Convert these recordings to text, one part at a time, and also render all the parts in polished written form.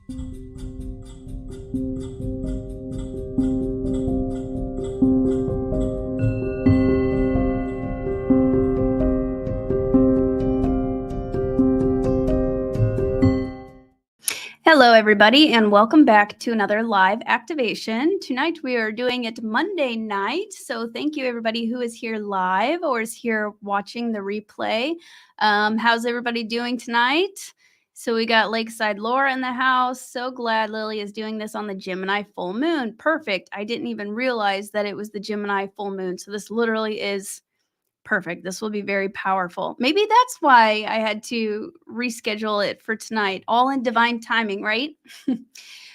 Hello, everybody, and welcome back to another live activation. Tonight we are doing it Monday night, so thank you everybody who is here live or is here watching the replay. How's everybody doing tonight? So we got Lakeside Laura in the house. So glad Lily is doing this on the Gemini full moon. Perfect. I didn't even realize that it was the Gemini full moon, so this literally is perfect. This will be very powerful. Maybe that's why I had to reschedule it for tonight, all in divine timing, right?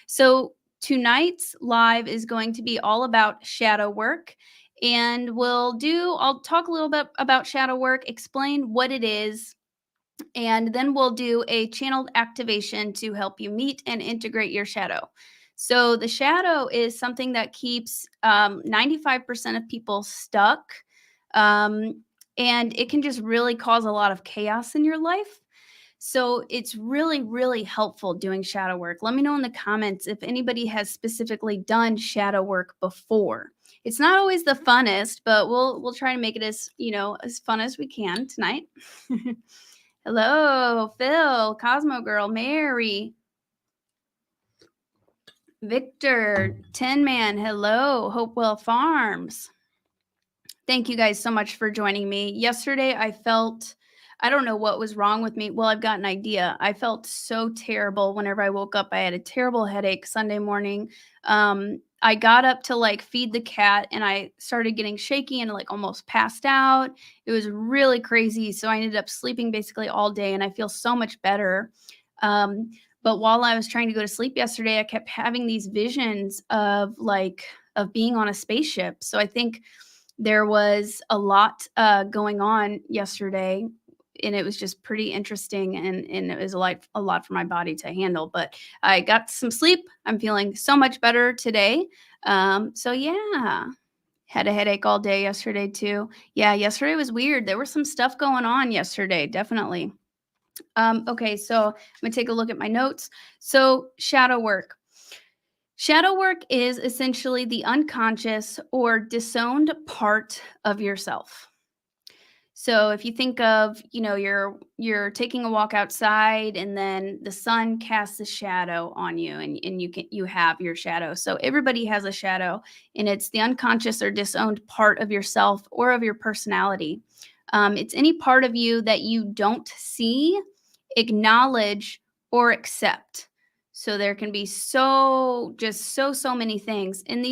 So tonight's live is going to be all about shadow work. And I'll talk a little bit about shadow work, explain what it is, and then we'll do a channeled activation to help you meet and integrate your shadow. So the shadow is something that keeps 95% of people stuck. And it can just really cause a lot of chaos in your life. So it's really, really helpful doing shadow work. Let me know in the comments if anybody has specifically done shadow work before. It's not always the funnest, but we'll try to make it as fun as we can tonight. Hello, Phil, Cosmo Girl, Mary, Victor, Tin Man, hello, Hopewell Farms. Thank you guys so much for joining me. Yesterday, I don't know what was wrong with me. Well, I've got an idea. I felt so terrible whenever I woke up. I had a terrible headache Sunday morning. I got up to like feed the cat and I started getting shaky and like almost passed out. It was really crazy. So I ended up sleeping basically all day and I feel so much better. But while I was trying to go to sleep yesterday, I kept having these visions of being on a spaceship. So I think there was a lot going on yesterday, and it was just pretty interesting, and it was a lot for my body to handle. But I got some sleep. I'm feeling so much better today. So yeah, had a headache all day yesterday too. Yeah, yesterday was weird. There was some stuff going on yesterday, definitely. Okay, so I'm gonna take a look at my notes. So shadow work. Shadow work is essentially the unconscious or disowned part of yourself. So if you think of, you're taking a walk outside and then the sun casts a shadow on you and you have your shadow. So everybody has a shadow and it's the unconscious or disowned part of yourself or of your personality. It's any part of you that you don't see, acknowledge, or accept. So there can be so many things. And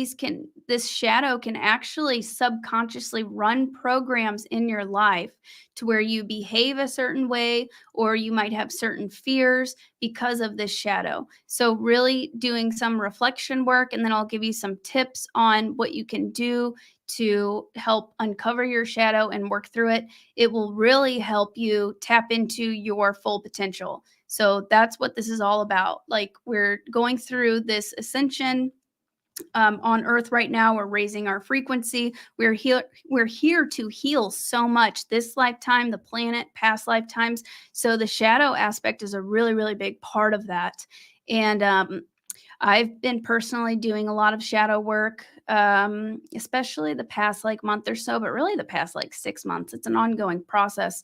this shadow can actually subconsciously run programs in your life to where you behave a certain way, or you might have certain fears because of this shadow. So really doing some reflection work, and then I'll give you some tips on what you can do to help uncover your shadow and work through it. It will really help you tap into your full potential. So that's what this is all about. Like, we're going through this ascension on Earth right now. We're raising our frequency. We're here to heal so much this lifetime, the planet, past lifetimes. So the shadow aspect is a really, really big part of that. And I've been personally doing a lot of shadow work, especially the past month or so, but really the past 6 months. It's an ongoing process.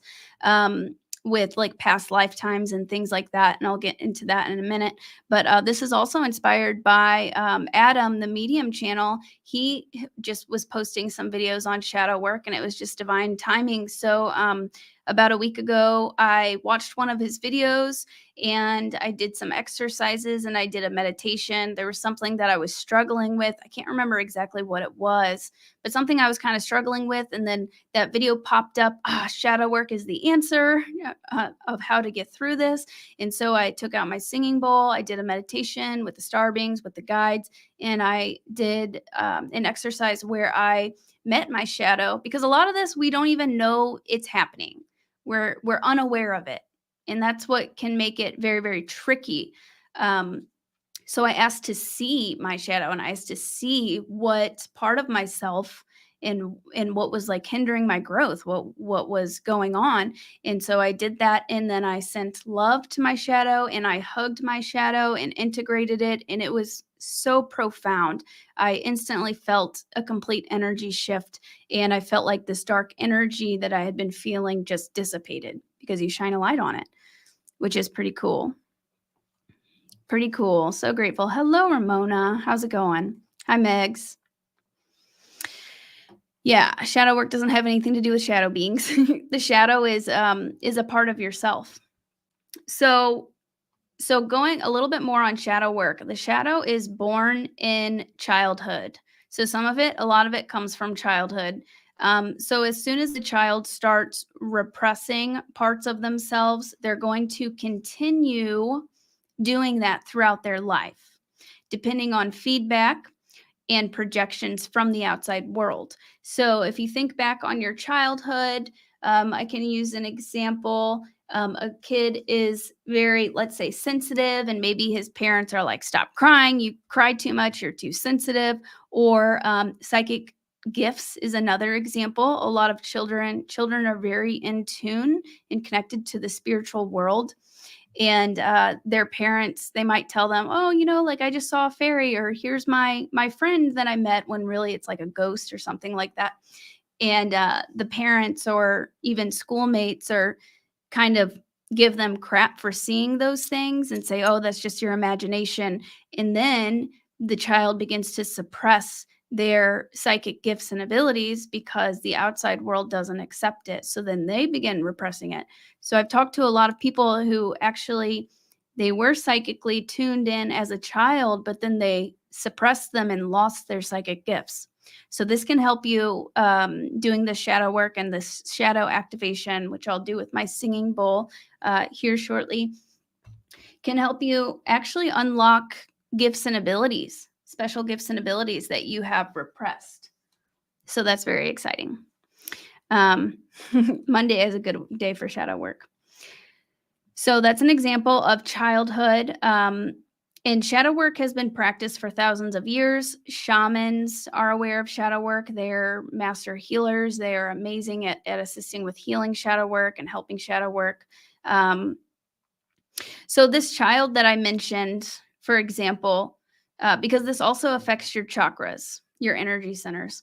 With past lifetimes and things like that. And I'll get into that in a minute. But this is also inspired by Adam, the Medium channel. He just was posting some videos on shadow work and it was just divine timing. So about a week ago, I watched one of his videos and I did some exercises and I did a meditation. There was something that I was struggling with. I can't remember exactly what it was, but something I was kind of struggling with. And then that video popped up. Shadow work is the answer of how to get through this. And so I took out my singing bowl. I did a meditation with the star beings, with the guides, and I did an exercise where I met my shadow, because a lot of this we don't even know it's happening. We're unaware of it. And that's what can make it very, very tricky. So I asked to see my shadow and I asked to see what part of myself and what was like hindering my growth, what was going on. And so I did that, and then I sent love to my shadow, and I hugged my shadow and integrated it, and it was so profound. I instantly felt a complete energy shift, and I felt like this dark energy that I had been feeling just dissipated because you shine a light on it, which is pretty cool. Pretty cool. So grateful. Hello, Ramona. How's it going? Hi, Megs. Yeah, shadow work doesn't have anything to do with shadow beings. The shadow is a part of yourself. So going a little bit more on shadow work, the shadow is born in childhood. So a lot of it comes from childhood. So as soon as the child starts repressing parts of themselves, they're going to continue doing that throughout their life, depending on feedback and projections from the outside world. So if you think back on your childhood, I can use an example. A kid is very, let's say, sensitive, and maybe his parents are like, stop crying, you cry too much, you're too sensitive. Or psychic gifts is another example. A lot of children are very in tune and connected to the spiritual world. And their parents, they might tell them, oh, like I just saw a fairy, or here's my friend that I met, when really it's like a ghost or something like that. And the parents or even schoolmates are kind of give them crap for seeing those things and say, oh, that's just your imagination. And then the child begins to suppress their psychic gifts and abilities because the outside world doesn't accept it. So then they begin repressing it. So I've talked to a lot of people who actually, they were psychically tuned in as a child, but then they suppressed them and lost their psychic gifts. So this can help you doing the shadow work and this shadow activation, which I'll do with my singing bowl here shortly, can help you actually unlock gifts and abilities, special gifts and abilities that you have repressed. So that's very exciting. Monday is a good day for shadow work. So that's an example of childhood. And shadow work has been practiced for thousands of years. Shamans are aware of shadow work. They're master healers. They are amazing at assisting with healing shadow work and helping shadow work. So this child that I mentioned, for example, because this also affects your chakras, your energy centers.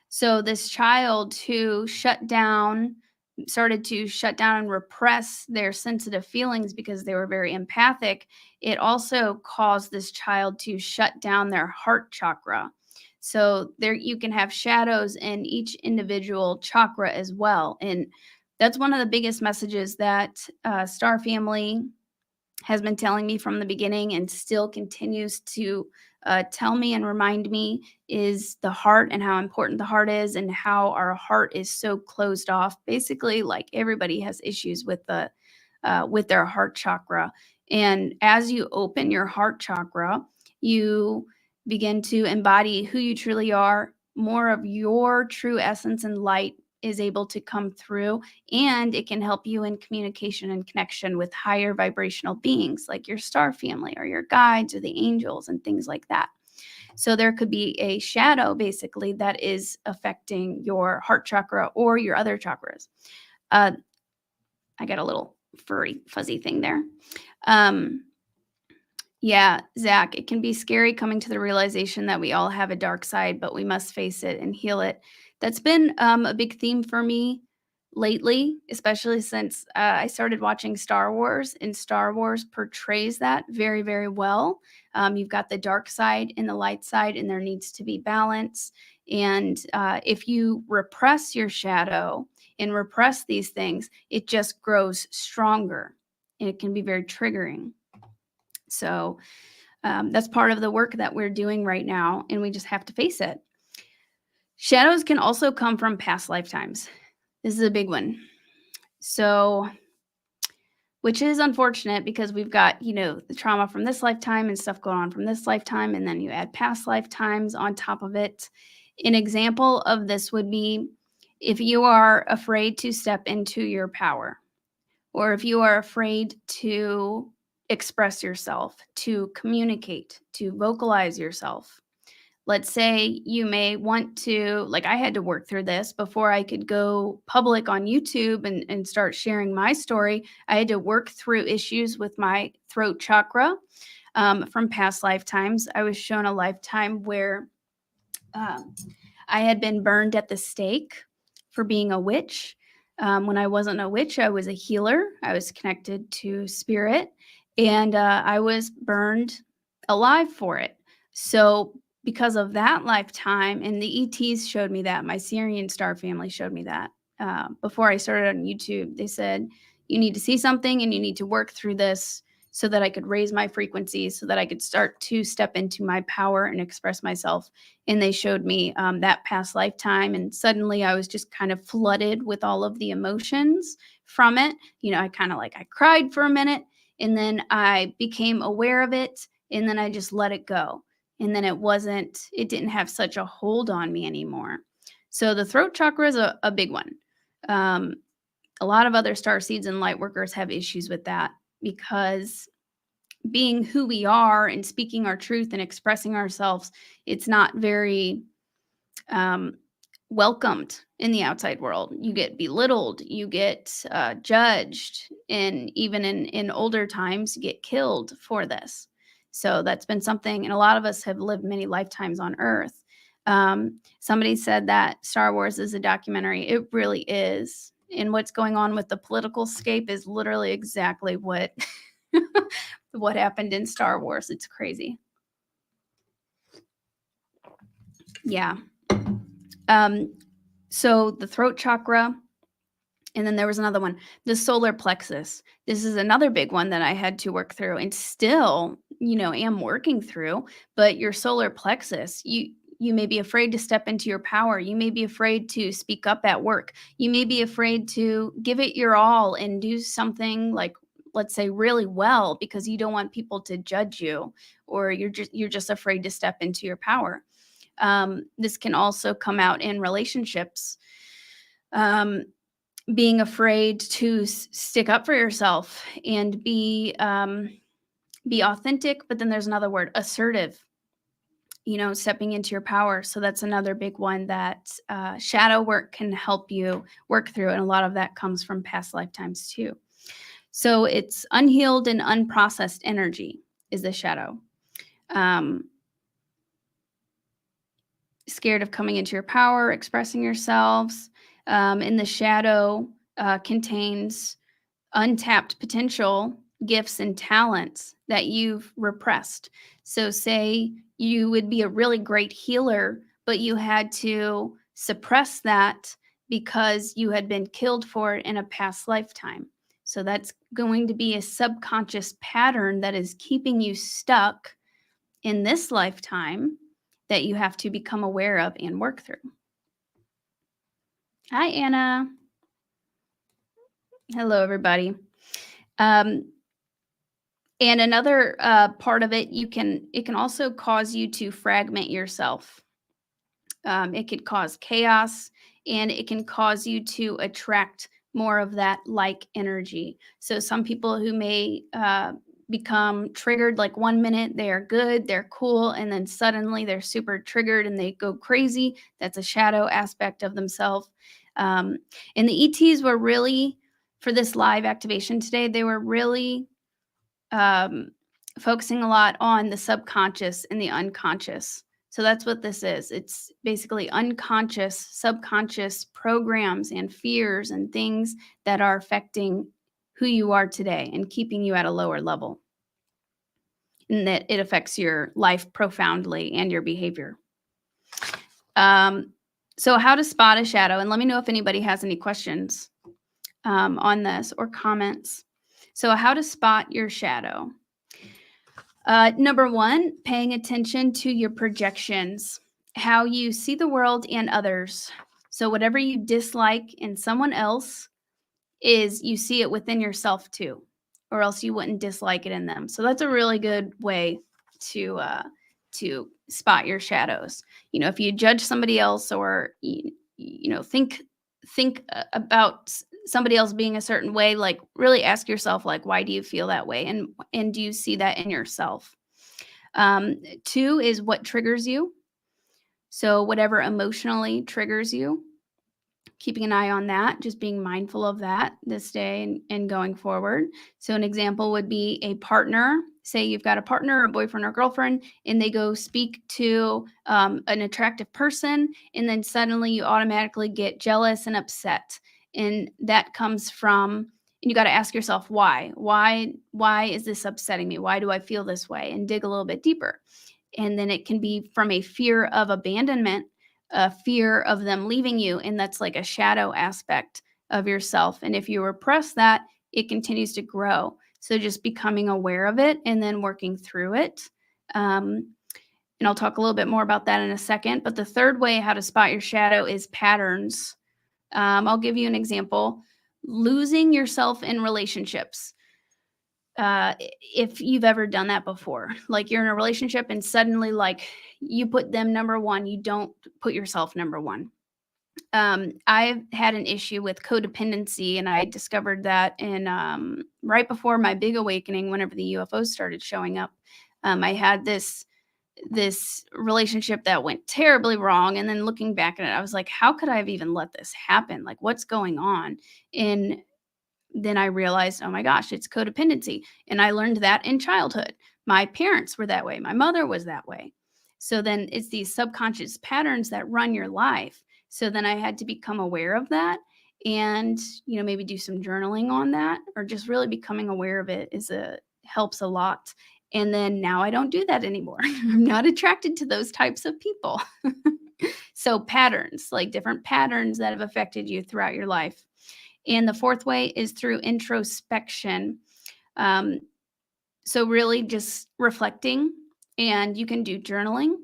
So this child who started to shut down and repress their sensitive feelings because they were very empathic, it also caused this child to shut down their heart chakra. So there you can have shadows in each individual chakra as well. And that's one of the biggest messages that Star Family has been telling me from the beginning and still continues to tell me and remind me, is the heart and how important the heart is, and how our heart is so closed off. Basically, like everybody has issues with their heart chakra. And as you open your heart chakra, you begin to embody who you truly are. More of your true essence and light is able to come through, and it can help you in communication and connection with higher vibrational beings like your star family or your guides or the angels and things like that. So there could be a shadow basically that is affecting your heart chakra or your other chakras. I got a little furry fuzzy thing there. Yeah, Zach, it can be scary coming to the realization that we all have a dark side, but we must face it and heal it. That's been a big theme for me lately, especially since I started watching Star Wars, and Star Wars portrays that very, very well. You've got the dark side and the light side, and there needs to be balance. And if you repress your shadow and repress these things, it just grows stronger, and it can be very triggering. So that's part of the work that we're doing right now, and we just have to face it. Shadows can also come from past lifetimes. This is a big one. So, which is unfortunate because we've got, the trauma from this lifetime and stuff going on from this lifetime, and then you add past lifetimes on top of it. An example of this would be if you are afraid to step into your power, or if you are afraid to express yourself, to communicate, to vocalize yourself. let's say you may want to, like I had to work through this before I could go public on YouTube and start sharing my story. I had to work through issues with my throat chakra from past lifetimes. I was shown a lifetime where I had been burned at the stake for being a witch. When I wasn't a witch, I was a healer. I was connected to spirit, and I was burned alive for it. So, because of that lifetime, and the ETs showed me that, my Syrian star family showed me that before I started on YouTube. They said, you need to see something and you need to work through this so that I could raise my frequencies, so that I could start to step into my power and express myself. And they showed me that past lifetime, and suddenly I was just kind of flooded with all of the emotions from it. I kind of I cried for a minute, and then I became aware of it, and then I just let it go, and then it didn't have such a hold on me anymore. So the throat chakra is a big one. A lot of other star seeds and light workers have issues with that, because being who we are and speaking our truth and expressing ourselves, it's not very welcomed in the outside world. You get belittled, you get judged, and even in older times, you get killed for this. So that's been something, and a lot of us have lived many lifetimes on Earth. Somebody said that Star Wars is a documentary. It really is. And what's going on with the political scape is literally exactly what what happened in Star Wars. It's crazy. Yeah. So the throat chakra, and then there was another one, the solar plexus. This is another big one that I had to work through, and still, am working through. But your solar plexus, you may be afraid to step into your power. You may be afraid to speak up at work. You may be afraid to give it your all and do something, like, let's say, really well, because you don't want people to judge you, or you're just afraid to step into your power. This can also come out in relationships. Being afraid to stick up for yourself and be authentic. But then there's another word, assertive. Stepping into your power. So that's another big one that shadow work can help you work through. And a lot of that comes from past lifetimes too. So it's unhealed and unprocessed energy is the shadow. Scared of coming into your power, expressing yourselves. In the shadow contains untapped potential, gifts, and talents that you've repressed. So say you would be a really great healer, but you had to suppress that because you had been killed for it in a past lifetime. So that's going to be a subconscious pattern that is keeping you stuck in this lifetime that you have to become aware of and work through. Hi, Anna. Hello, everybody. And another part of it, it can also cause you to fragment yourself. It could cause chaos, and it can cause you to attract more of that like energy. So some people who may become triggered, like 1 minute they are good, they're cool, and then suddenly they're super triggered and they go crazy. That's a shadow aspect of themselves. And the ETs were really, for this live activation today, they were really focusing a lot on the subconscious and the unconscious. So that's what this is. It's basically unconscious, subconscious programs and fears and things that are affecting who you are today and keeping you at a lower level. And that it affects your life profoundly and your behavior. So how to spot a shadow, and let me know if anybody has any questions on this or comments. So how to spot your shadow. Number one, paying attention to your projections, how you see the world and others. So whatever you dislike in someone else is you see it within yourself too, or else you wouldn't dislike it in them. So that's a really good way to spot your shadows. If you judge somebody else, or think about somebody else being a certain way, like really ask yourself, like, why do you feel that way? And do you see that in yourself? Two is what triggers you. So whatever emotionally triggers you, keeping an eye on that, just being mindful of that this day and going forward. So an example would be a partner. Say you've got a partner or a boyfriend or girlfriend, and they go speak to an attractive person, and then suddenly you automatically get jealous and upset. And that comes from, and you got to ask yourself, why? Why is this upsetting me? Why do I feel this way? And dig a little bit deeper. And then it can be from a fear of abandonment, a fear of them leaving you, and that's like a shadow aspect of yourself. And if you repress that, it continues to grow. So just becoming aware of it and then working through it. And I'll talk a little bit more about that in a second. But the third way how to spot your shadow is patterns. I'll give you an example. Losing yourself in relationships. If you've ever done that before, like you're in a relationship and suddenly like you put them number one, you don't put yourself number one. I've had an issue with codependency, and I discovered that in right before my big awakening, whenever the UFOs started showing up. I had this relationship that went terribly wrong, and then looking back at it, I was like, how could I have even let this happen? Like, what's going on? And then I realized, oh my gosh, it's codependency. And I learned that in childhood. My parents were that way. My mother was that way. So then it's these subconscious patterns that run your life. So then I had to become aware of that and, maybe do some journaling on that, or just really becoming aware of it helps a lot. And then now I don't do that anymore. I'm not attracted to those types of people. So patterns, like different patterns that have affected you throughout your life. And the fourth way is through introspection. So really just reflecting, and you can do journaling.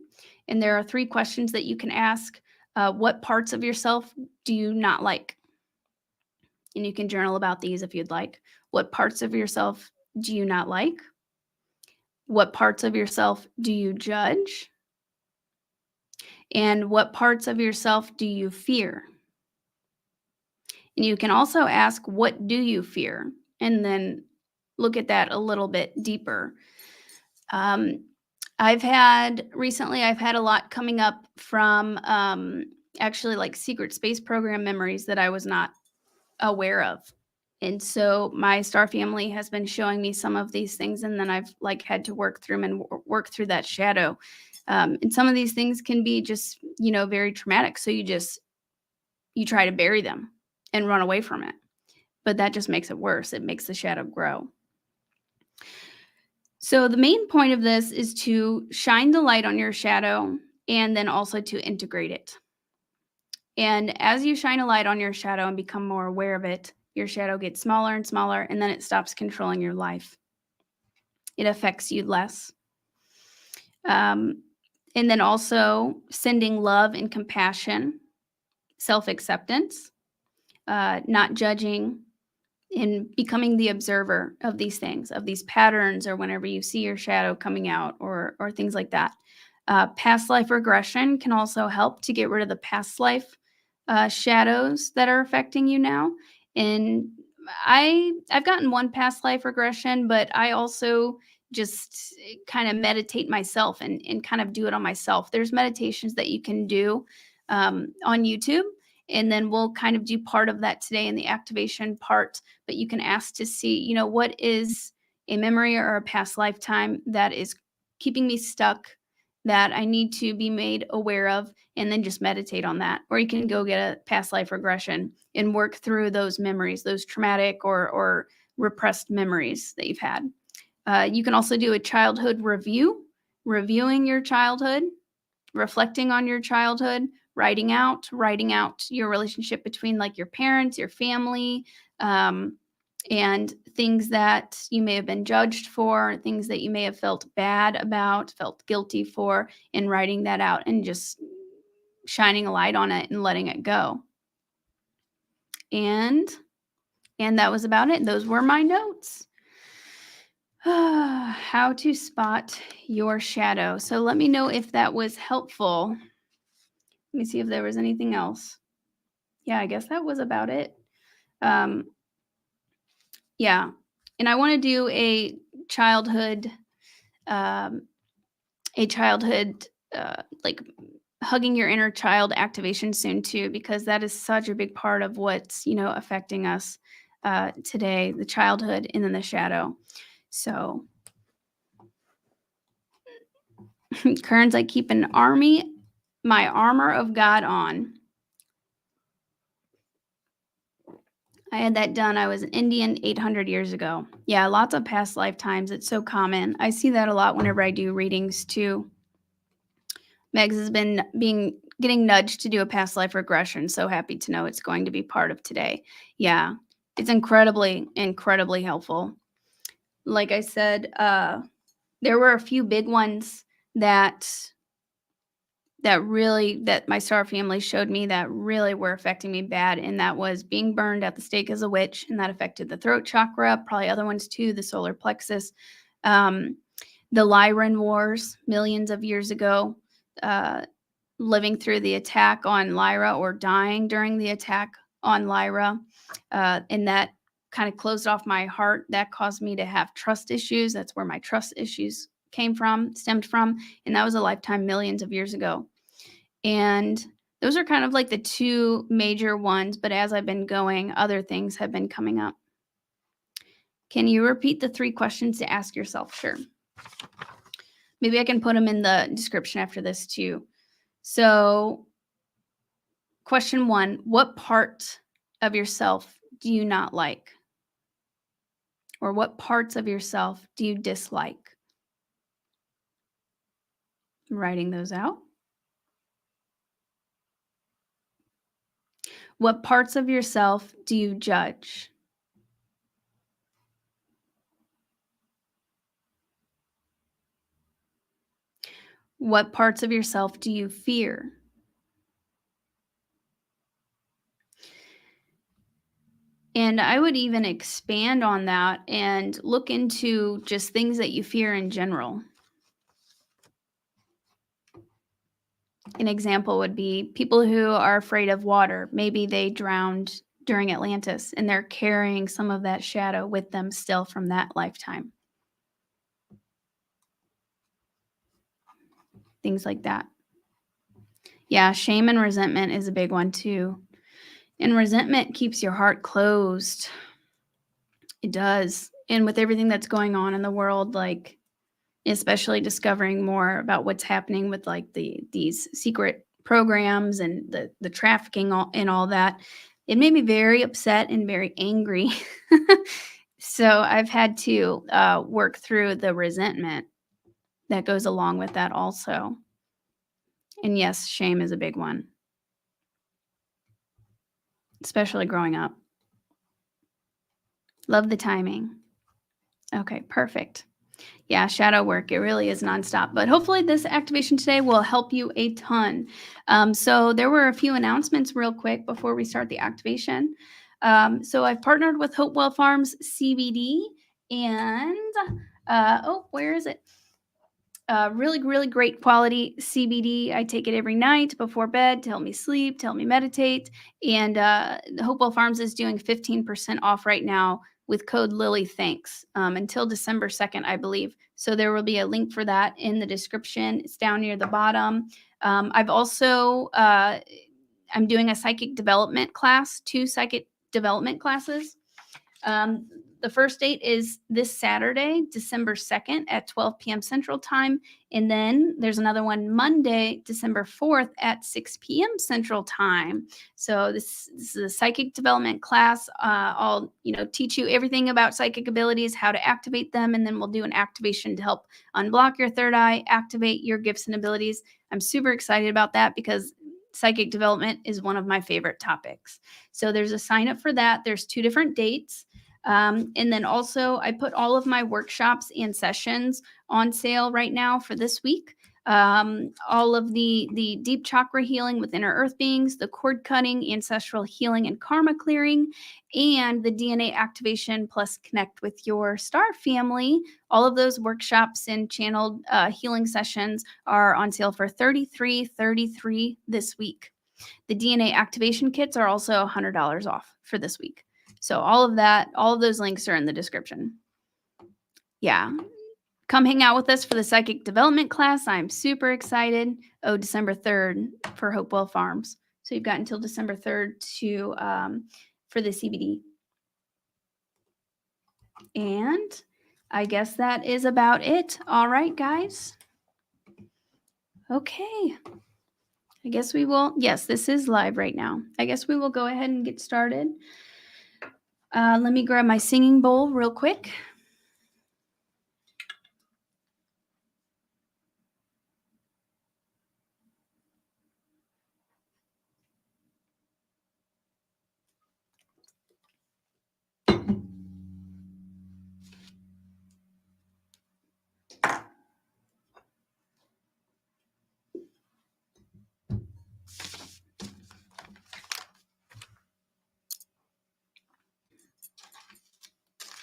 And there are 3 questions that you can ask. What parts of yourself do you not like? And you can journal about these if you'd like. What parts of yourself do you not like? What parts of yourself do you judge? And what parts of yourself do you fear? And you can also ask, what do you fear? And then look at that a little bit deeper. I've had a lot coming up from actually like secret space program memories that I was not aware of. And so my star family has been showing me some of these things, and then I've like had to work through them and work through that shadow. And some of these things can be just, very traumatic. So you try to bury them and run away from it. But that just makes it worse. It makes the shadow grow. So the main point of this is to shine the light on your shadow and then also to integrate it. And as you shine a light on your shadow and become more aware of it, your shadow gets smaller and smaller, and then it stops controlling your life. It affects you less. And then also sending love and compassion, self-acceptance, not judging, in becoming the observer of these things, of these patterns, or whenever you see your shadow coming out or things like that. Past life regression can also help to get rid of the past life shadows that are affecting you now. And I've gotten one past life regression, but I also just kind of meditate myself and kind of do it on myself. There's meditations that you can do on YouTube. And then we'll kind of do part of that today in the activation part. But you can ask to see, what is a memory or a past lifetime that is keeping me stuck, that I need to be made aware of, and then just meditate on that. Or you can go get a past life regression and work through those memories, those traumatic or repressed memories that you've had. You can also do a childhood review, reviewing your childhood, reflecting on your childhood, writing out your relationship between like your parents, your family, and things that you may have been judged for, things that you may have felt bad about, felt guilty for, and writing that out and just shining a light on it and letting it go. And that was about it. Those were my notes. How to spot your shadow. So let me know if that was helpful. Let me see if there was anything else. Yeah, I guess that was about it. Yeah. And I want to do a childhood like hugging your inner child activation soon too, because that is such a big part of what's, affecting us today, the childhood and then the shadow. So Kern's like, keep my armor of God on. I had that done. I was an Indian 800 years ago. Yeah, lots of past lifetimes. It's so common. I see that a lot whenever I do readings too. Megs has been getting nudged to do a past life regression. So happy to know it's going to be part of today. Yeah, it's incredibly, incredibly helpful. Like I said, there were a few big ones that my star family showed me that really were affecting me bad. And that was being burned at the stake as a witch. And that affected the throat chakra, probably other ones too, the solar plexus, the Lyran Wars millions of years ago, living through the attack on Lyra or dying during the attack on Lyra. And that kind of closed off my heart. That caused me to have trust issues. That's where my trust issues stemmed from. And that was a lifetime millions of years ago. And those are kind of like the two major ones. But as I've been going, other things have been coming up. Can you repeat the 3 questions to ask yourself? Sure. Maybe I can put them in the description after this too. So question 1, what part of yourself do you not like? Or what parts of yourself do you dislike? I'm writing those out. What parts of yourself do you judge? What parts of yourself do you fear? And I would even expand on that and look into just things that you fear in general. An example would be people who are afraid of water. Maybe they drowned during Atlantis and they're carrying some of that shadow with them still from that lifetime. Things like that. Yeah, shame and resentment is a big one too. And resentment keeps your heart closed. It does. And with everything that's going on in the world, like especially discovering more about what's happening with like these secret programs and the trafficking and all that, it made me very upset and very angry. So I've had to work through the resentment that goes along with that also. And yes, shame is a big one, especially growing up. Love the timing. Okay, perfect. Yeah, shadow work, it really is nonstop. But hopefully this activation today will help you a ton. So there were a few announcements real quick before we start the activation. So I've partnered with Hopewell Farms CBD and, where is it? Really, really great quality CBD. I take it every night before bed to help me sleep, to help me meditate. And Hopewell Farms is doing 15% off right now with code LilyThanks until December 2nd, I believe. So there will be a link for that in the description. It's down near the bottom. I've also, I'm doing a psychic development class, 2 psychic development classes. The first date is this Saturday, December 2nd at 12 p.m. Central Time. And then there's another one Monday, December 4th at 6 p.m. Central Time. So this is a psychic development class. I'll teach you everything about psychic abilities, how to activate them, and then we'll do an activation to help unblock your third eye, activate your gifts and abilities. I'm super excited about that because psychic development is one of my favorite topics. So there's a sign up for that. There's 2 different dates. And then also I put all of my workshops and sessions on sale right now for this week. All of the deep chakra healing with inner earth beings, the cord cutting, ancestral healing and karma clearing, and the DNA activation plus connect with your star family. All of those workshops and channeled healing sessions are on sale for $33.33 this week. The DNA activation kits are also $100 off for this week. So all of those links are in the description. Yeah. come hang out with us for the psychic development class. I'm super excited. Oh, December 3rd for Hopewell Farms. So you've got until December 3rd to for the CBD. And I guess that is about it. All right, guys. Okay. I guess we will. Yes, this is live right now. I guess we will go ahead and get started. Let me grab my singing bowl real quick.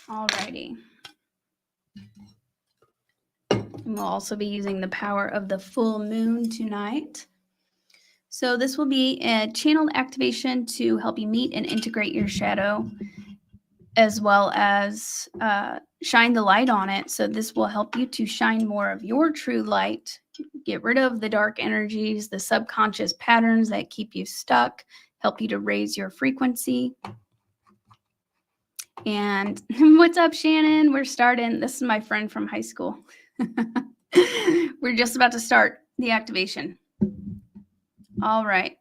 Alrighty. And we'll also be using the power of the full moon tonight. So this will be a channeled activation to help you meet and integrate your shadow, as well as shine the light on it. So this will help you to shine more of your true light, get rid of the dark energies, the subconscious patterns that keep you stuck, help you to raise your frequency. And what's up, Shannon? We're starting. This is my friend from high school. We're just about to start the activation. All right.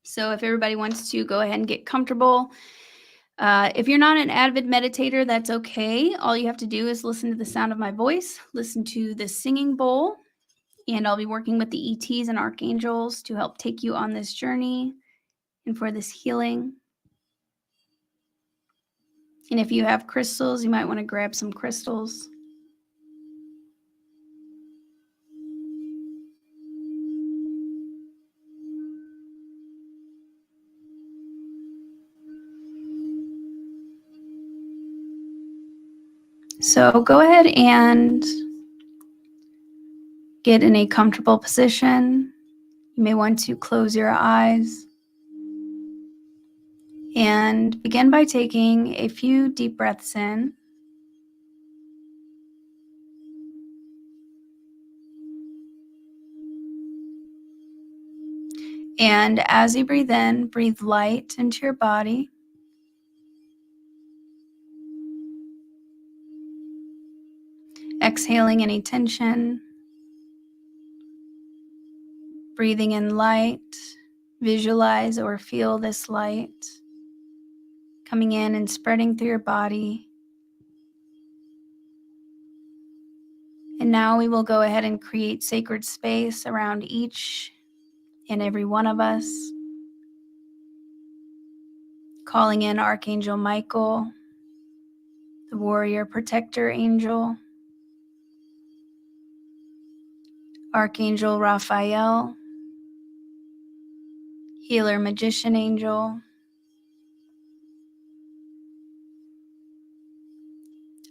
So if everybody wants to go ahead and get comfortable, if you're not an avid meditator, that's okay. All you have to do is listen to the sound of my voice, listen to the singing bowl, and I'll be working with the ETs and archangels to help take you on this journey and for this healing. And if you have crystals, you might want to grab some crystals. So go ahead and get in a comfortable position. You may want to close your eyes and begin by taking a few deep breaths in. And as you breathe in, breathe light into your body. Exhaling any tension. Breathing in light. Visualize or feel this light coming in and spreading through your body. And now we will go ahead and create sacred space around each and every one of us. Calling in Archangel Michael, the warrior protector angel, Archangel Raphael, healer magician angel,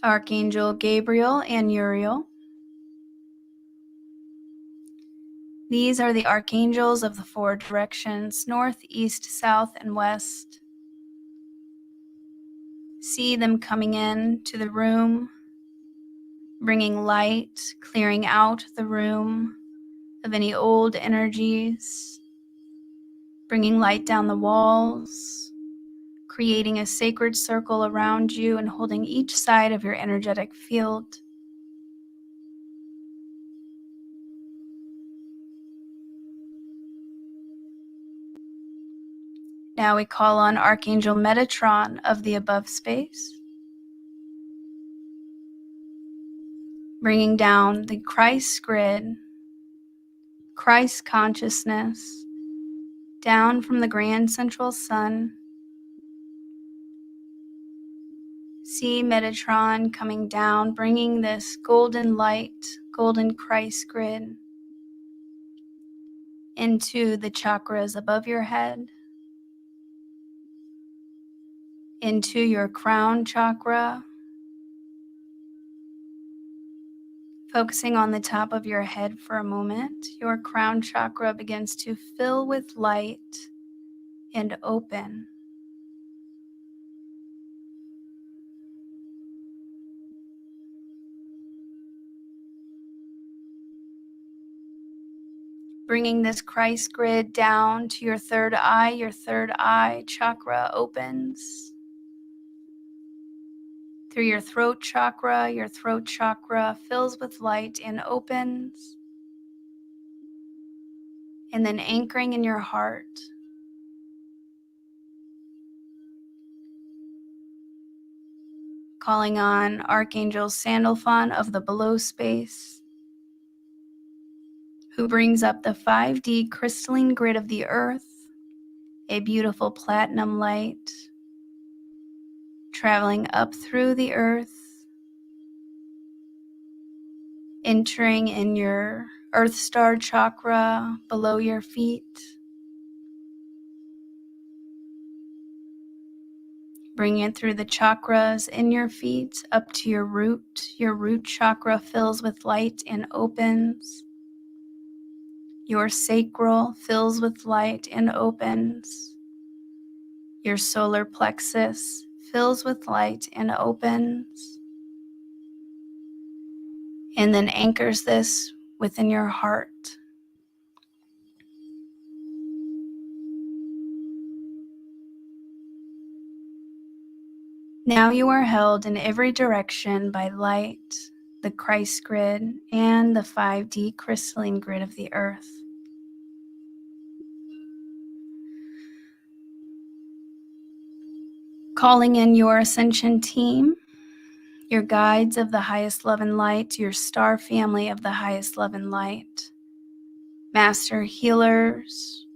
Archangel Gabriel and Uriel. These are the archangels of the four directions, north, east, south, and west. See them coming in to the room, bringing light, clearing out the room of any old energies, bringing light down the walls, creating a sacred circle around you and holding each side of your energetic field. Now we call on Archangel Metatron of the above space, bringing down the Christ grid, Christ consciousness, down from the grand central sun. See Metatron coming down, bringing this golden light, golden Christ grid into the chakras above your head, into your crown chakra, focusing on the top of your head for a moment. Your crown chakra begins to fill with light and open. Bringing this Christ grid down to your third eye. Your third eye chakra opens. Through your throat chakra fills with light and opens. And then anchoring in your heart. Calling on Archangel Sandalphon of the below space, who brings up the 5D crystalline grid of the earth, a beautiful platinum light, traveling up through the earth, entering in your Earth Star chakra below your feet, bringing it through the chakras in your feet up to your root. Your root chakra fills with light and opens. Your sacral fills with light and opens. Your solar plexus fills with light and opens. And then anchors this within your heart. Now you are held in every direction by light, the Christ grid, and the 5D crystalline grid of the earth. Calling in your ascension team, your guides of the highest love and light, your star family of the highest love and light, master healers,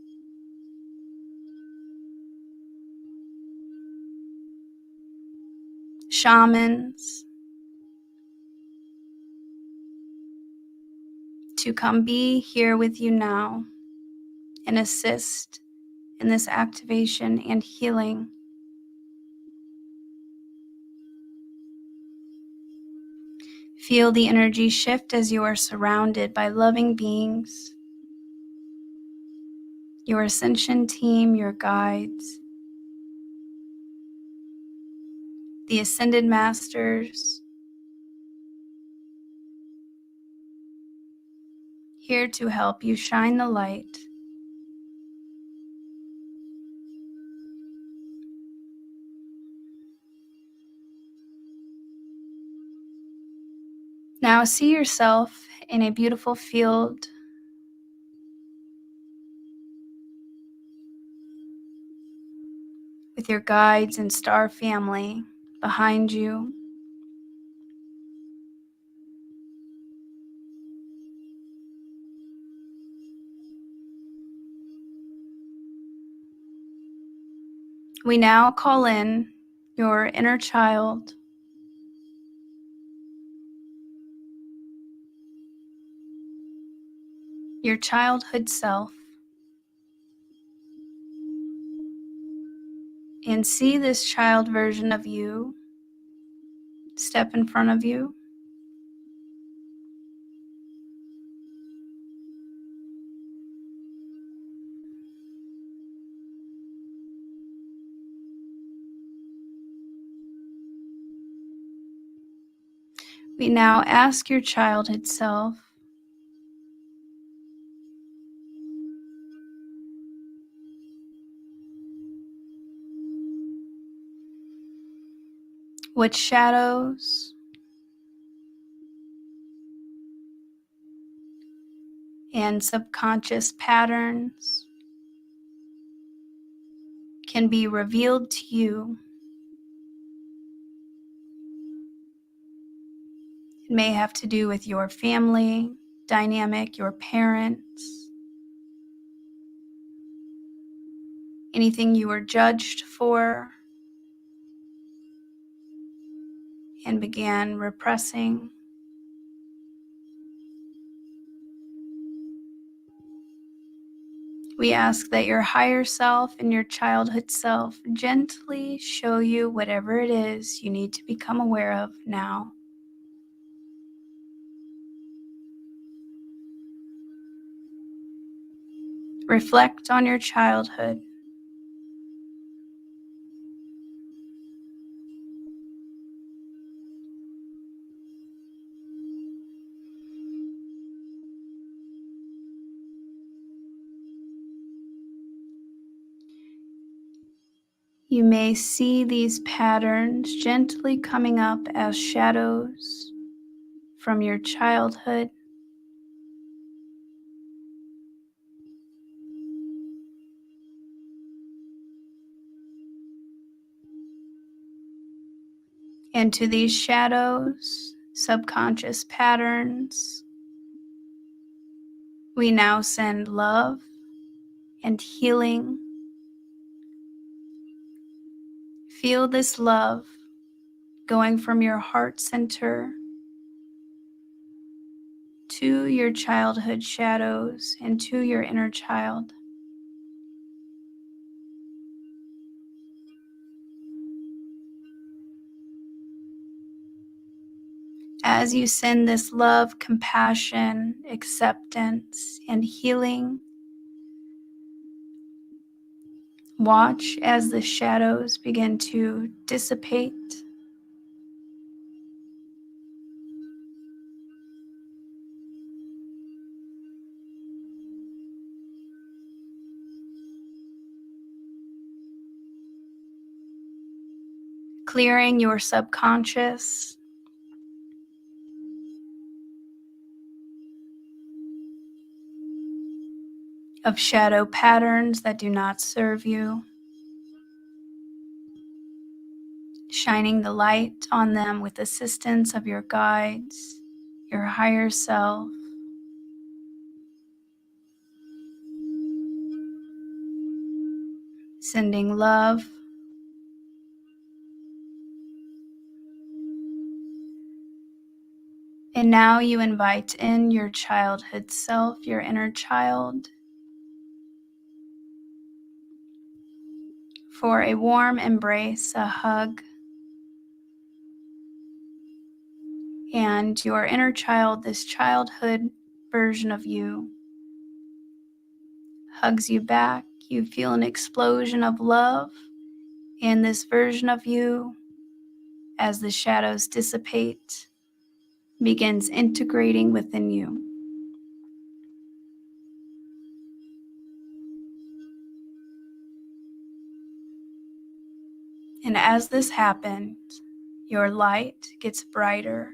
shamans, to come be here with you now and assist in this activation and healing. Feel the energy shift as you are surrounded by loving beings, your ascension team, your guides, the ascended masters, here to help you shine the light. Now see yourself in a beautiful field with your guides and star family behind you. We now call in your inner child, your childhood self, and see this child version of you step in front of you. We now ask your childhood self, what shadows and subconscious patterns can be revealed to you. It may have to do with your family dynamic, your parents, anything you were judged for and began repressing. We ask that your higher self and your childhood self gently show you whatever it is you need to become aware of now. Reflect on your childhood. You may see these patterns gently coming up as shadows from your childhood. And to these shadows, subconscious patterns, we now send love and healing. Feel this love going from your heart center to your childhood shadows and to your inner child. As you send this love, compassion, acceptance, and healing, watch as the shadows begin to dissipate. Clearing your subconscious of shadow patterns that do not serve you, shining the light on them with assistance of your guides, your higher self. Sending love. And now you invite in your childhood self, your inner child, for a warm embrace, a hug. And your inner child, this childhood version of you, hugs you back. You feel an explosion of love. And this version of you, as the shadows dissipate, begins integrating within you. And as this happens, your light gets brighter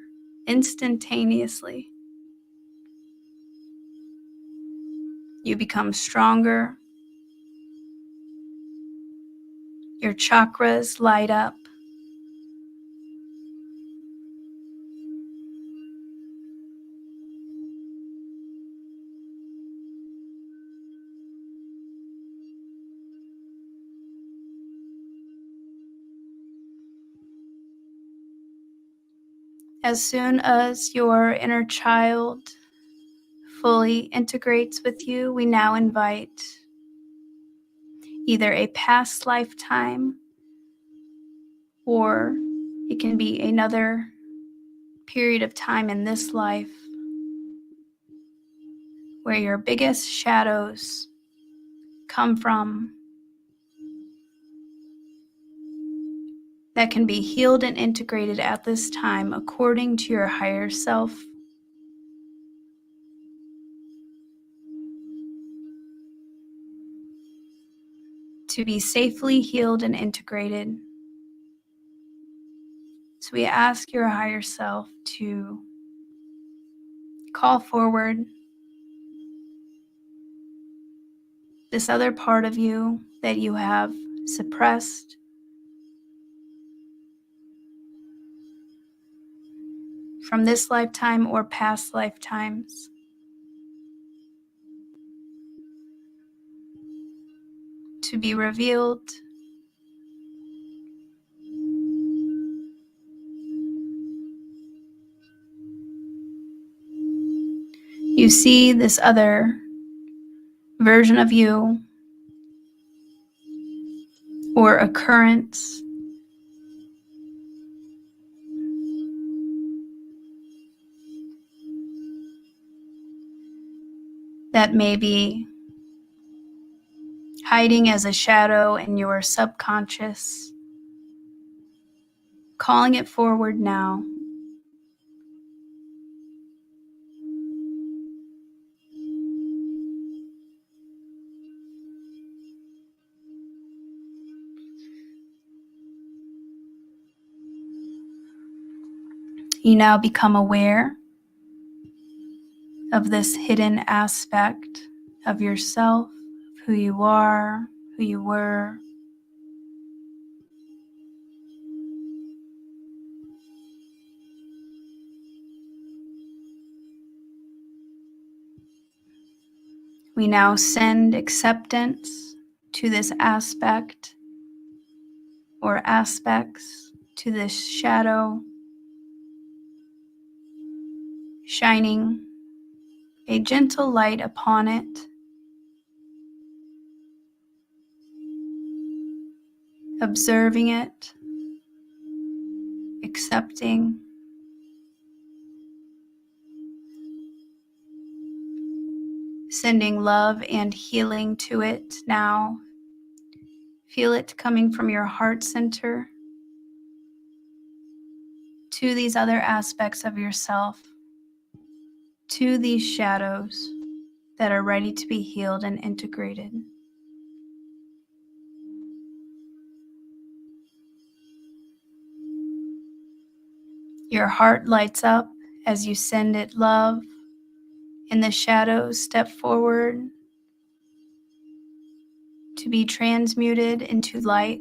instantaneously. You become stronger. Your chakras light up. As soon as your inner child fully integrates with you, we now invite either a past lifetime or it can be another period of time in this life where your biggest shadows come from, that can be healed and integrated at this time according to your higher self. To be safely healed and integrated. So we ask your higher self to call forward this other part of you that you have suppressed from this lifetime or past lifetimes, to be revealed. You see this other version of you or occurrence that may be hiding as a shadow in your subconscious, calling it forward now. You now become aware of this hidden aspect of yourself, who you are, who you were. We now send acceptance to this aspect or aspects, to this shadow, shining a gentle light upon it, observing it, accepting, sending love and healing to it now. Feel it coming from your heart center to these other aspects of yourself, to these shadows that are ready to be healed and integrated. Your heart lights up as you send it love, and the shadows step forward to be transmuted into light.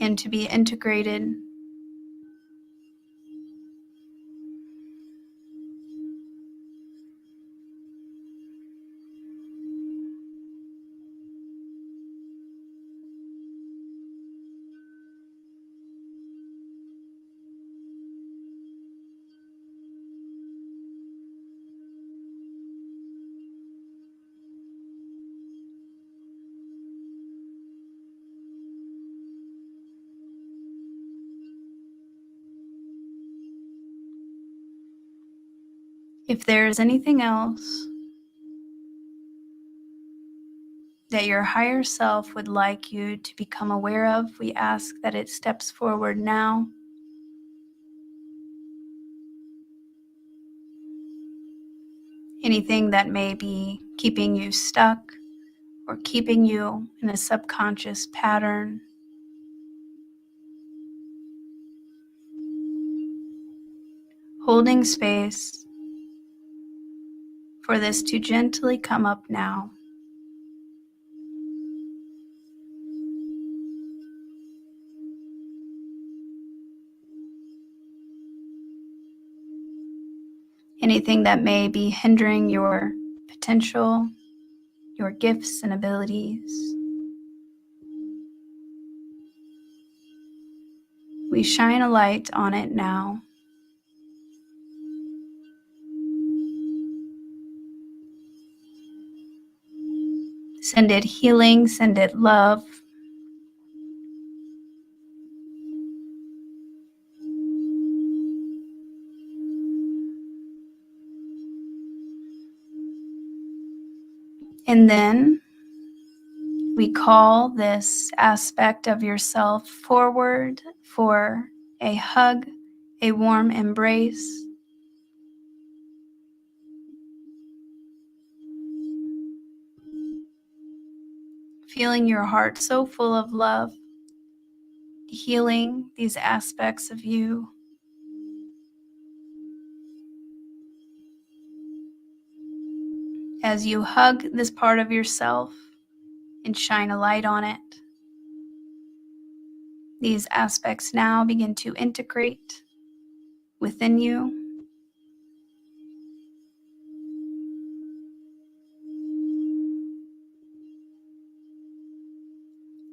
And to be integrated. If there is anything else that your higher self would like you to become aware of, we ask that it steps forward now. Anything that may be keeping you stuck or keeping you in a subconscious pattern. Holding space for this to gently come up now. Anything that may be hindering your potential, your gifts and abilities. We shine a light on it now. Send it healing, send it love. And then we call this aspect of yourself forward for a hug, a warm embrace. Feeling your heart so full of love, healing these aspects of you. As you hug this part of yourself and shine a light on it, these aspects now begin to integrate within you.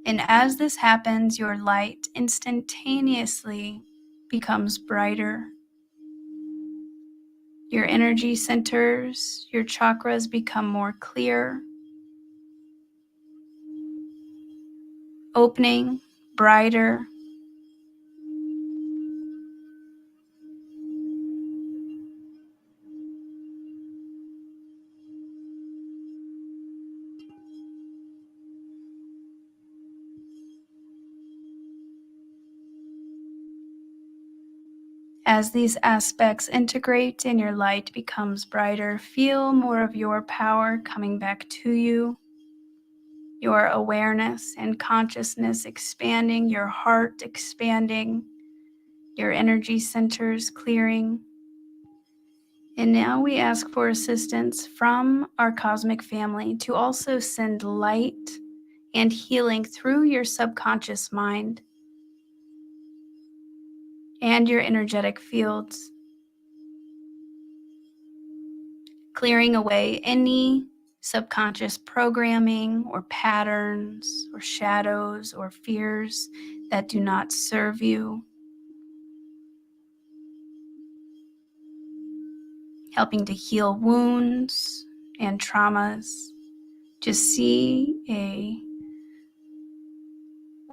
And as this happens, your light instantaneously becomes brighter. Your energy centers, your chakras become more clear, opening, brighter. As these aspects integrate and your light becomes brighter, feel more of your power coming back to you. your awareness and consciousness expanding, your heart expanding, your energy centers clearing. And now we ask for assistance from our cosmic family to also send light and healing through your subconscious mind and your energetic fields, clearing away any subconscious programming or patterns or shadows or fears that do not serve you, helping to heal wounds and traumas. Just see a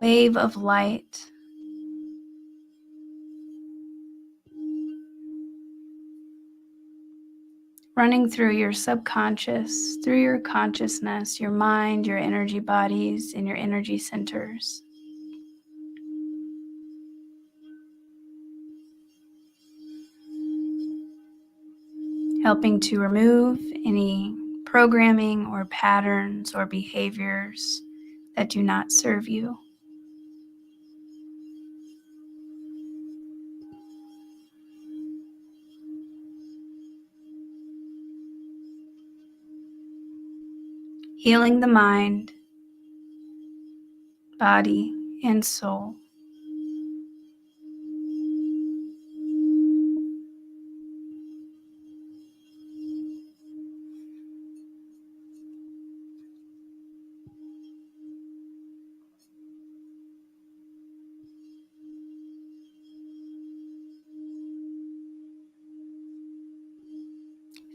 wave of light running through your subconscious, through your consciousness, your mind, your energy bodies, and your energy centers. Helping to remove any programming or patterns or behaviors that do not serve you. Healing the mind, body, and soul.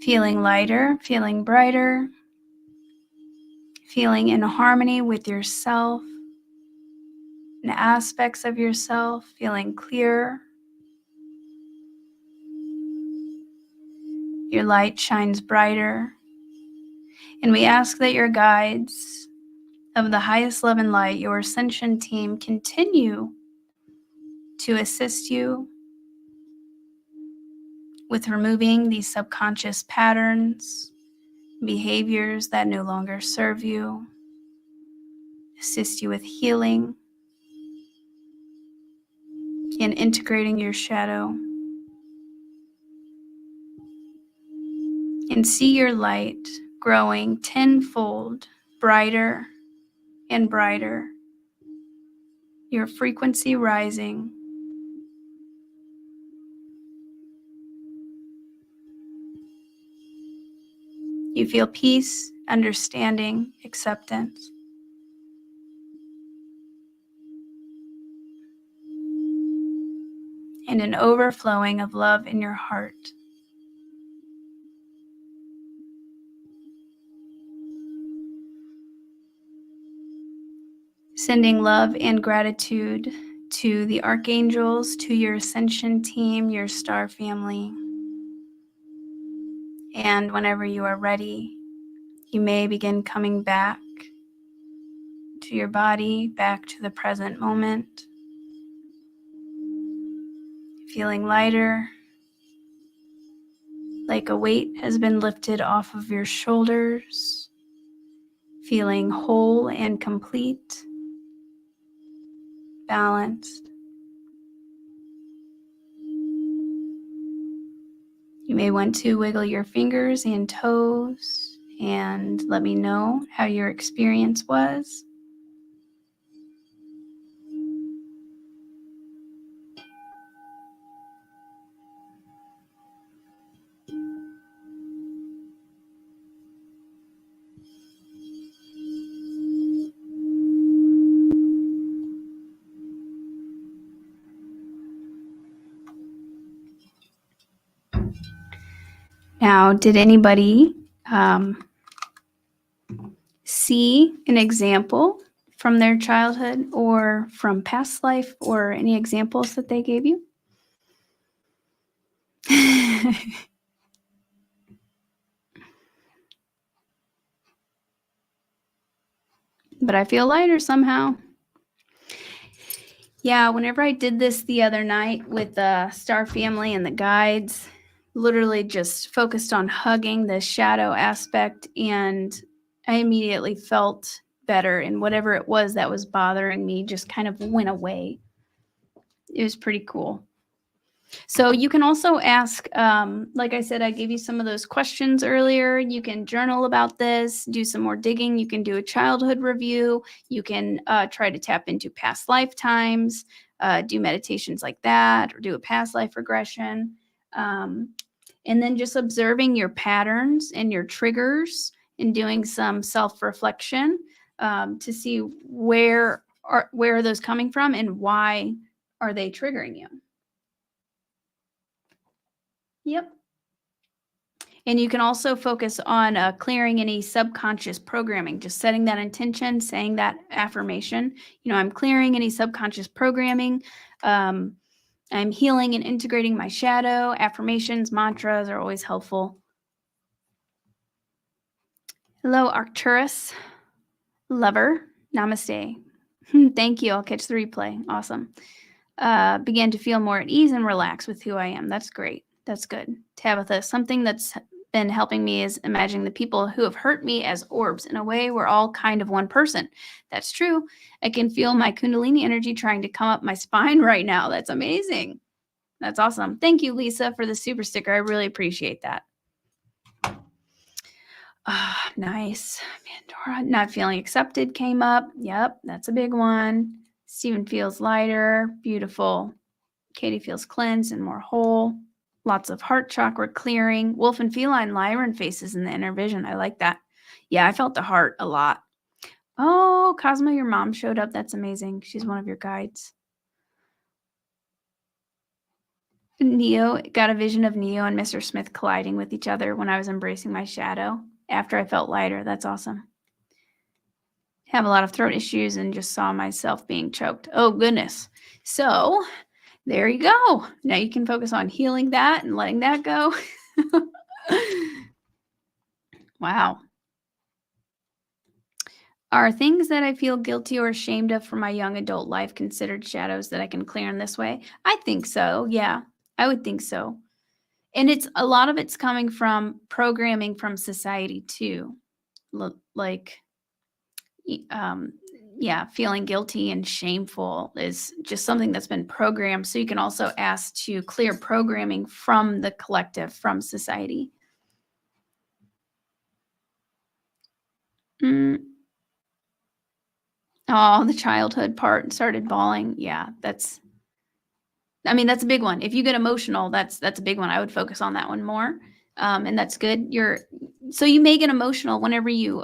Feeling lighter, feeling brighter, feeling in harmony with yourself and aspects of yourself, feeling clearer. Your light shines brighter. And we ask that your guides of the highest love and light, your ascension team, continue to assist you with removing these subconscious patterns, behaviors that no longer serve you, assist you with healing and integrating your shadow. And see your light growing tenfold, brighter and brighter, your frequency rising. You feel peace, understanding, acceptance. And an overflowing of love in your heart. Sending love and gratitude to the archangels, to your ascension team, your star family. And whenever you are ready, you may begin coming back to your body, back to the present moment. Feeling lighter, like a weight has been lifted off of your shoulders. Feeling whole and complete, balanced. You may want to wiggle your fingers and toes and let me know how your experience was. Now, did anybody see an example from their childhood or from past life or any examples that they gave you? But I feel lighter somehow. Yeah, whenever I did this the other night with the star family and the guides, literally just focused on hugging the shadow aspect, and I immediately felt better, and whatever it was that was bothering me just kind of went away. It was pretty cool. So you can also ask, like I said, I gave you some of those questions earlier. You can journal about this, do some more digging. You can do a childhood review. You can try to tap into past lifetimes, do meditations like that, or do a past life regression. And then just observing your patterns and your triggers and doing some self-reflection to see where are those coming from and why are they triggering you. Yep. And you can also focus on clearing any subconscious programming, just setting that intention, saying that affirmation. I'm clearing any subconscious programming. I'm healing and integrating my shadow. Affirmations, mantras are always helpful. Hello, Arcturus. Lover. Namaste. Thank you. I'll catch the replay. Awesome. Began to feel more at ease and relax with who I am. That's great. That's good. Tabitha, something that's been helping me is imagining the people who have hurt me as orbs. In a way, we're all kind of one person. That's true. I can feel my Kundalini energy trying to come up my spine right now. That's amazing. That's awesome. Thank you, Lisa, for the super sticker. I really appreciate that. Nice. Pandora, not feeling accepted came up. Yep, that's a big one. Stephen feels lighter. Beautiful. Katie feels cleansed and more whole. Lots of heart chakra clearing. Wolf and feline Lyran faces in the inner vision. I like that. Yeah, I felt the heart a lot. Oh, Cosmo, your mom showed up. That's amazing. She's one of your guides. Neo, got a vision of Neo and Mr. Smith colliding with each other when I was embracing my shadow after I felt lighter. That's awesome. Have a lot of throat issues and just saw myself being choked. Oh, goodness. So there you go. Now you can focus on healing that and letting that go. Wow. Are things that I feel guilty or ashamed of from my young adult life considered shadows that I can clear in this way? I think so. Yeah, I would think so. And a lot of it's coming from programming from society too. Yeah, feeling guilty and shameful is just something that's been programmed. So you can also ask to clear programming from the collective, from society. Oh, the childhood part started bawling. Yeah, that's a big one. If you get emotional, that's a big one. I would focus on that one more. And that's good. So you may get emotional whenever you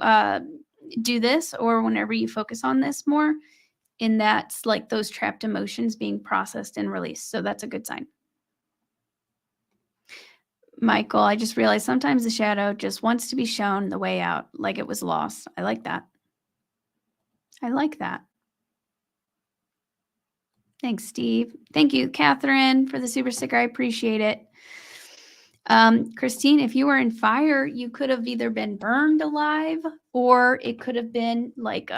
do this or whenever you focus on this more. And that's like those trapped emotions being processed and released. So that's a good sign. Michael, I just realized sometimes the shadow just wants to be shown the way out, like it was lost. I like that. I like that. Thanks, Steve. Thank you, Catherine, for the super sticker. I appreciate it. Christine, if you were in fire, you could have either been burned alive or it could have been like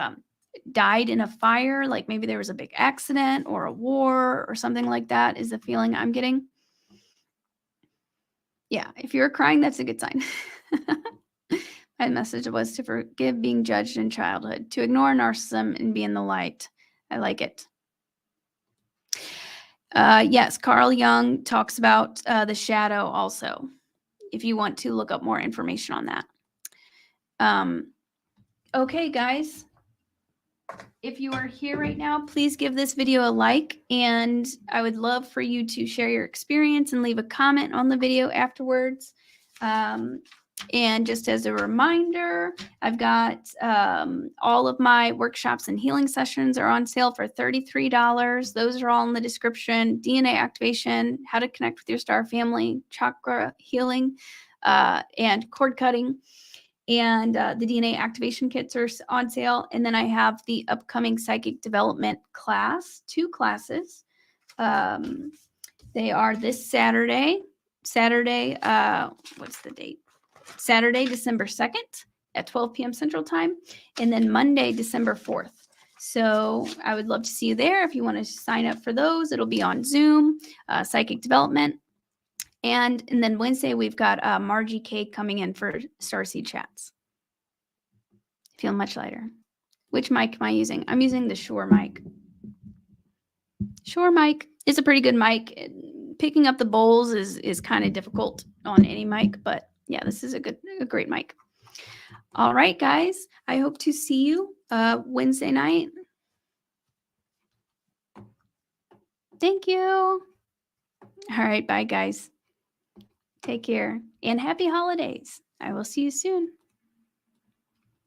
died in a fire, like maybe there was a big accident or a war or something like that is the feeling I'm getting. Yeah, if you're crying, that's a good sign. My message was to forgive being judged in childhood, to ignore narcissism and be in the light. I like it. Yes, Carl Jung talks about the shadow also, if you want to look up more information on that. Okay, guys. If you are here right now, please give this video a like, and I would love for you to share your experience and leave a comment on the video afterwards. And just as a reminder, I've got all of my workshops and healing sessions are on sale for $33. Those are all in the description. DNA activation, how to connect with your star family, chakra healing, and cord cutting. And the DNA activation kits are on sale. And then I have the upcoming psychic development class, 2 classes. They are this Saturday, what's the date? Saturday, December 2nd at 12 p.m. Central Time, and then Monday, December 4th. So I would love to see you there. If you want to sign up for those, it'll be on Zoom, psychic development. And then Wednesday, we've got Margie K coming in for Starseed Chats. Feel much lighter. Which mic am I using? I'm using the Shure mic. Shure mic is a pretty good mic. Picking up the bowls is kind of difficult on any mic, but yeah, this is a great mic. All right, guys. I hope to see you Wednesday night. Thank you. All right, bye, guys. Take care and happy holidays. I will see you soon.